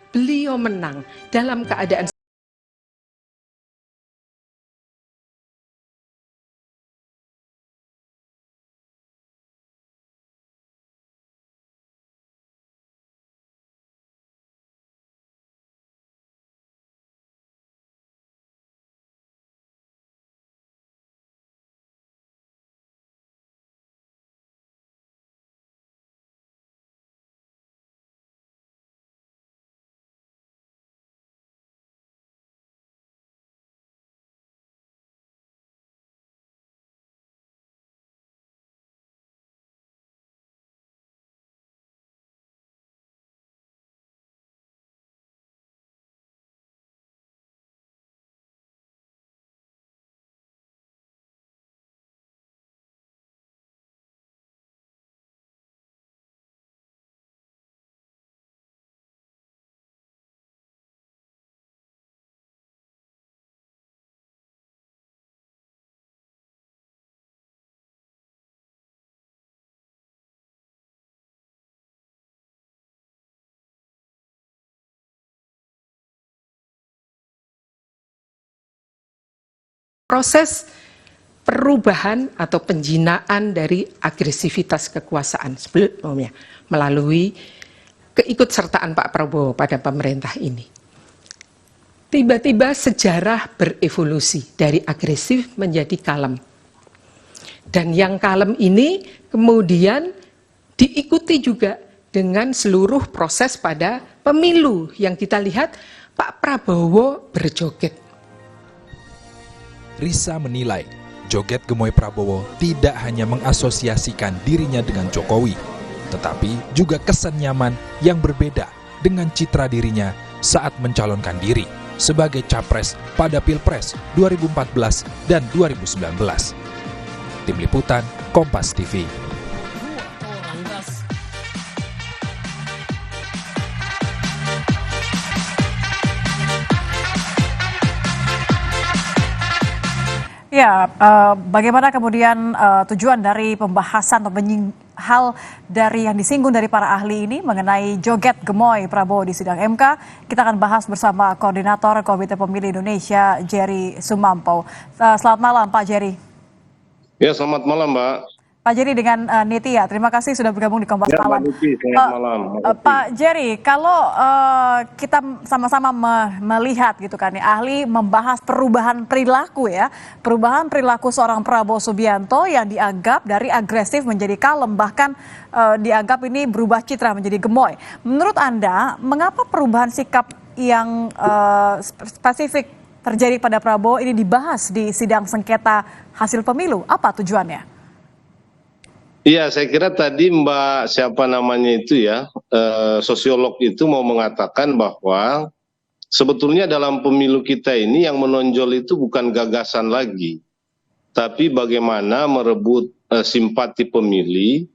beliau menang dalam keadaan proses perubahan atau penjinaan dari agresivitas kekuasaan sebelumnya melalui keikutsertaan Pak Prabowo pada pemerintah ini. Tiba-tiba sejarah berevolusi dari agresif menjadi kalem. Dan yang kalem ini kemudian diikuti juga dengan seluruh proses pada pemilu yang kita lihat Pak Prabowo berjoget. Risa menilai, joget gemoy Prabowo tidak hanya mengasosiasikan dirinya dengan Jokowi, tetapi juga kesan nyaman yang berbeda dengan citra dirinya saat mencalonkan diri sebagai capres pada Pilpres 2014 dan 2019. Tim Liputan, Kompas TV. Ya, bagaimana kemudian tujuan dari pembahasan atau hal dari yang disinggung dari para ahli ini mengenai joget gemoy Prabowo di sidang MK? Kita akan bahas bersama Koordinator Komite Pemilih Indonesia, Jerry Sumampo. Selamat malam, Pak Jerry. Ya, selamat malam, Mbak. Pak Jerry dengan Nitya, terima kasih sudah bergabung di Kompas Malam. Selamat malam. Pak Jerry, kalau kita sama-sama melihat gitu kan ya, ahli membahas perubahan perilaku ya, perubahan perilaku seorang Prabowo Subianto yang dianggap dari agresif menjadi kalem, bahkan dianggap ini berubah citra menjadi gemoy. Menurut Anda, mengapa perubahan sikap yang spesifik terjadi pada Prabowo ini dibahas di sidang sengketa hasil pemilu? Apa tujuannya? Iya, saya kira tadi Mbak siapa namanya itu ya, sosiolog itu mau mengatakan bahwa sebetulnya dalam pemilu kita ini yang menonjol itu bukan gagasan lagi, tapi bagaimana merebut simpati pemilih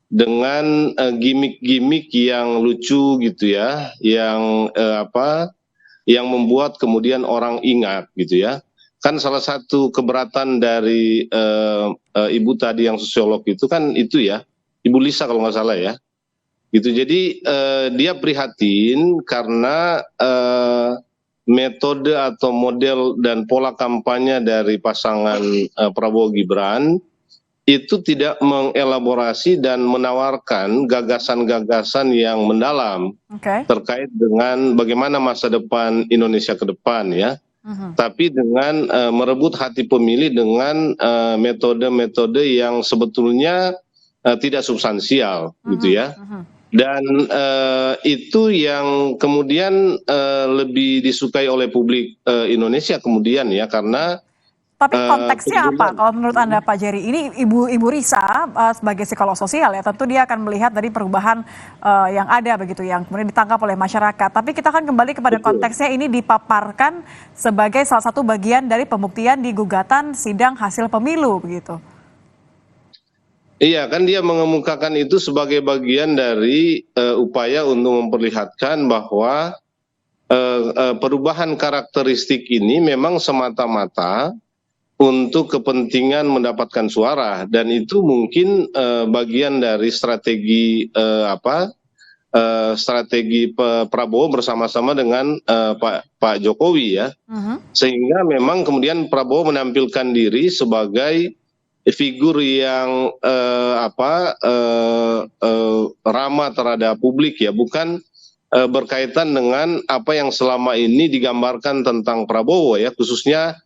dengan gimmick-gimmick yang lucu gitu ya, yang membuat kemudian orang ingat gitu ya. Kan salah satu keberatan dari ibu tadi yang sosiolog itu kan itu ya, Ibu Lisa kalau nggak salah ya, gitu. Jadi dia prihatin karena metode atau model dan pola kampanye dari pasangan Prabowo Gibran itu tidak mengelaborasi dan menawarkan gagasan-gagasan yang mendalam terkait dengan bagaimana masa depan Indonesia ke depan ya. Tapi dengan merebut hati pemilih dengan metode-metode yang sebetulnya tidak substansial gitu ya. Dan itu yang kemudian lebih disukai oleh publik Indonesia kemudian ya, karena tapi konteksnya apa kalau menurut Anda Pak Jerry? Ini Ibu Risa sebagai psikolog sosial ya, tentu dia akan melihat dari perubahan yang ada begitu, yang kemudian ditangkap oleh masyarakat. Tapi kita akan kembali kepada konteksnya, ini dipaparkan sebagai salah satu bagian dari pembuktian di gugatan sidang hasil pemilu begitu. Iya, kan dia mengemukakan itu sebagai bagian dari upaya untuk memperlihatkan bahwa perubahan karakteristik ini memang semata-mata untuk kepentingan mendapatkan suara, dan itu mungkin bagian dari strategi strategi Prabowo bersama-sama dengan Pak Jokowi ya, sehingga memang kemudian Prabowo menampilkan diri sebagai figur yang ramah terhadap publik ya, bukan berkaitan dengan apa yang selama ini digambarkan tentang Prabowo ya, khususnya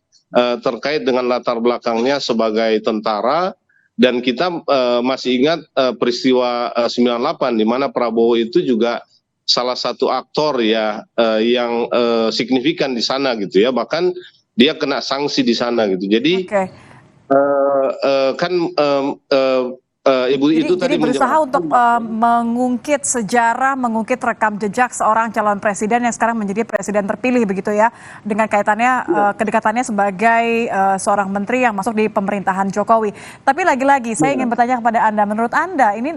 terkait dengan latar belakangnya sebagai tentara. Dan kita masih ingat peristiwa 98 di mana Prabowo itu juga salah satu aktor ya yang signifikan di sana gitu ya, bahkan dia kena sanksi di sana gitu. Jadi kan Ibu itu tadi berusaha untuk mengungkit sejarah, mengungkit rekam jejak seorang calon presiden yang sekarang menjadi presiden terpilih begitu ya, dengan kaitannya kedekatannya sebagai seorang menteri yang masuk di pemerintahan Jokowi. Tapi lagi-lagi saya ingin bertanya kepada Anda, menurut Anda ini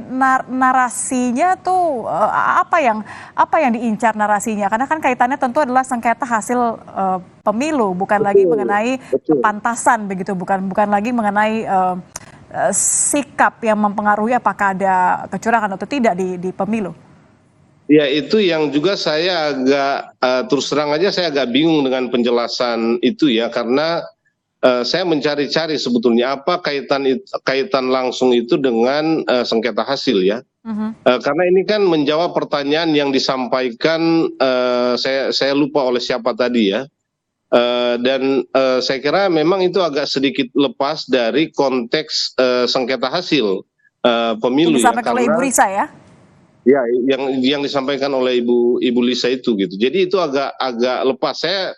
narasinya tuh apa yang diincar narasinya? Karena kan kaitannya tentu adalah sengketa hasil pemilu, bukan lagi mengenai kepantasan begitu, bukan lagi mengenai sikap yang mempengaruhi apakah ada kecurangan atau tidak di pemilu. Ya, itu yang juga saya agak terus terang aja saya agak bingung dengan penjelasan itu ya, karena saya mencari-cari sebetulnya apa kaitan langsung itu dengan sengketa hasil ya. Karena ini kan menjawab pertanyaan yang disampaikan saya lupa oleh siapa tadi ya. Dan saya kira memang itu agak sedikit lepas dari konteks sengketa hasil pemilu ya, karena oleh Ibu Lisa ya. Ya, yang disampaikan oleh Ibu Lisa itu gitu. Jadi itu agak lepas. Saya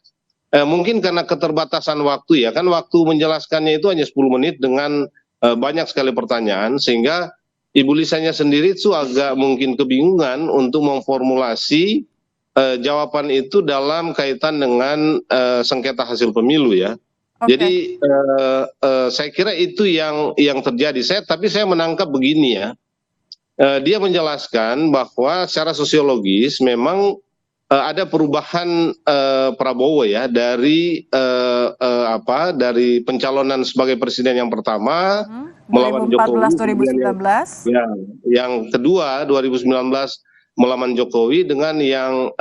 mungkin karena keterbatasan waktu ya, kan waktu menjelaskannya itu hanya 10 menit dengan banyak sekali pertanyaan, sehingga Ibu Lisanya sendiri itu agak mungkin kebingungan untuk memformulasi jawaban itu dalam kaitan dengan sengketa hasil pemilu ya. Jadi saya kira itu yang terjadi. Tapi saya menangkap begini ya. Dia menjelaskan bahwa secara sosiologis memang ada perubahan Prabowo ya dari pencalonan sebagai presiden yang pertama melawan Jokowi 2014 2019. Yang kedua 2019 melawan Jokowi, dengan yang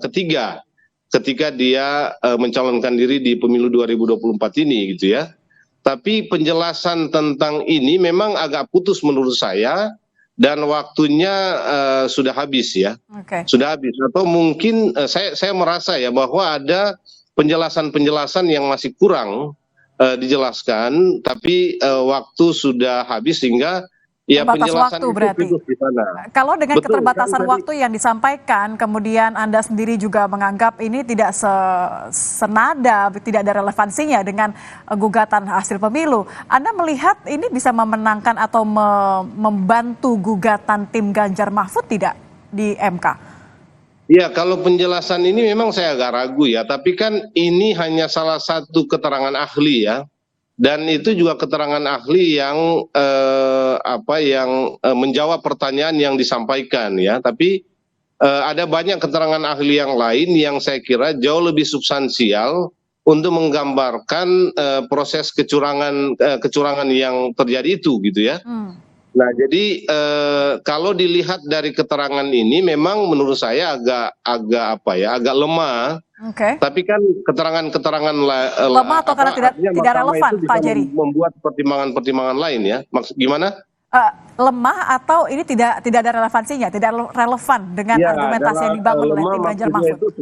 ketiga ketika dia mencalonkan diri di pemilu 2024 ini gitu ya. Tapi penjelasan tentang ini memang agak putus menurut saya, dan waktunya sudah habis ya. Sudah habis, atau mungkin saya merasa ya bahwa ada penjelasan-penjelasan yang masih kurang dijelaskan, tapi waktu sudah habis sehingga ya penjelasan waktu berarti. Di sana. Kalau dengan keterbatasan waktu yang disampaikan, kemudian Anda sendiri juga menganggap ini tidak senada, tidak ada relevansinya dengan gugatan hasil pemilu. Anda melihat ini bisa memenangkan atau membantu gugatan tim Ganjar Mahfud tidak di MK? Ya, kalau penjelasan ini memang saya agak ragu ya, tapi kan ini hanya salah satu keterangan ahli ya. Dan itu juga keterangan ahli yang menjawab pertanyaan yang disampaikan ya. Tapi ada banyak keterangan ahli yang lain yang saya kira jauh lebih substansial untuk menggambarkan proses kecurangan yang terjadi itu gitu ya. Nah, jadi kalau dilihat dari keterangan ini memang menurut saya agak lemah. Tapi kan keterangan-keterangan lemah atau karena tidak relevan, Pak Jerry? Membuat pertimbangan-pertimbangan lain ya. Maksud gimana? Lemah atau ini tidak ada relevansinya, tidak relevan dengan argumentasi yang dibangun oleh tim Ganjar Mahfud?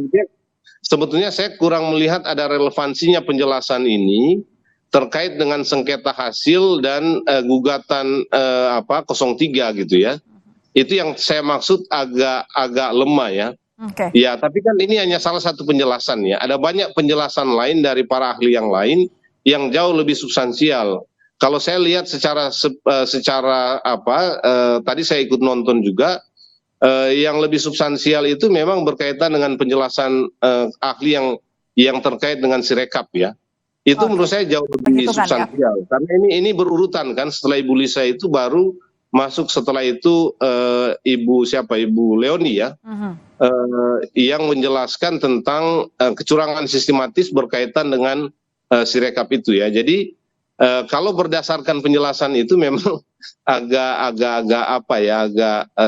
Sebetulnya saya kurang melihat ada relevansinya penjelasan ini terkait dengan sengketa hasil dan gugatan 03 gitu ya. Itu yang saya maksud agak lemah ya. Ya, tapi kan ini hanya salah satu penjelasan ya. Ada banyak penjelasan lain dari para ahli yang lain yang jauh lebih substansial. Kalau saya lihat secara tadi saya ikut nonton juga, yang lebih substansial itu memang berkaitan dengan penjelasan ahli yang terkait dengan Sirekap ya. Itu menurut saya jauh lebih substansial. Karena ini berurutan kan, setelah Ibu Lisa itu baru masuk, setelah itu Ibu Leoni ya, yang menjelaskan tentang kecurangan sistematis berkaitan dengan Sirekap itu ya. Jadi Kalau berdasarkan penjelasan itu memang agak apa ya,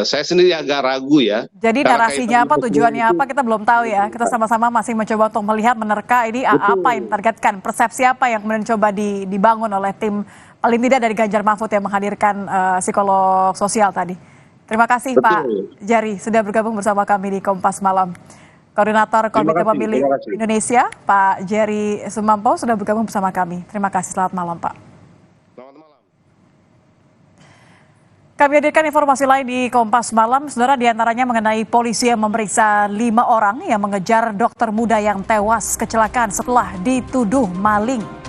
saya sendiri agak ragu ya. Jadi Karena narasinya apa, kaitannya tujuannya apa, kita belum tahu ya. Kita sama-sama masih mencoba untuk melihat, menerka ini apa yang ditargetkan, persepsi apa yang kemudian coba dibangun oleh tim paling tidak dari Ganjar Mahfud yang menghadirkan psikolog sosial tadi. Terima kasih Pak Jerry sudah bergabung bersama kami di Kompas Malam. Koordinator Komite Pemilih Indonesia, Pak Jerry Sumampo sudah bergabung bersama kami. Terima kasih, selamat malam Pak. Selamat malam. Kami hadirkan informasi lain di Kompas Malam, saudara, diantaranya mengenai polisi yang memeriksa 5 orang yang mengejar dokter muda yang tewas kecelakaan setelah dituduh maling.